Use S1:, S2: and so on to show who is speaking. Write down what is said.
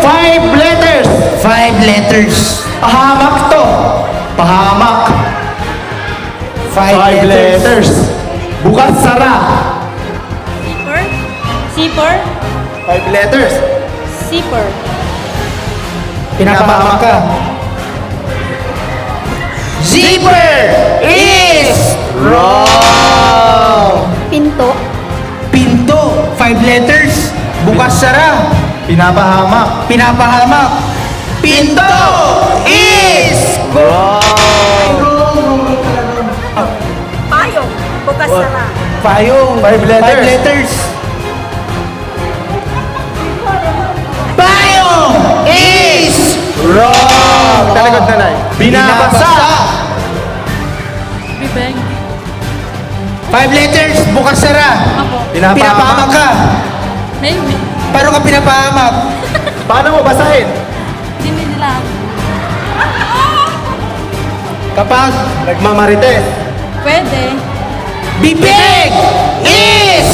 S1: 5 letters.
S2: 5 letters.
S1: Pahamak to. Pahamak. 5 letters. Bukas sara.
S3: Zipper? Zipper?
S1: 5 letters.
S3: Zipper.
S2: Pinapahamak ka. Zipper is wrong.
S3: Pinto?
S2: Pinto. 5 letters. Bukas sara.
S1: Pinapahamak.
S2: Pinapahamak. Pinto is wrong.
S3: Payong. Bukas sara.
S2: Payong.
S1: 5 letters.
S2: 5 letters. Payong is wrong.
S1: Talagot na lang. Binabasa.
S3: Bibeng.
S2: 5 letters. Bukas sara.
S3: Apo.
S2: Pinapahamak ka.
S3: Maybe.
S2: Paano ka pinapahamak?
S1: Paano mo basahin?
S3: Hindi nila.
S2: Kapag
S1: Nagmamarites.
S3: Pwede.
S2: bibig is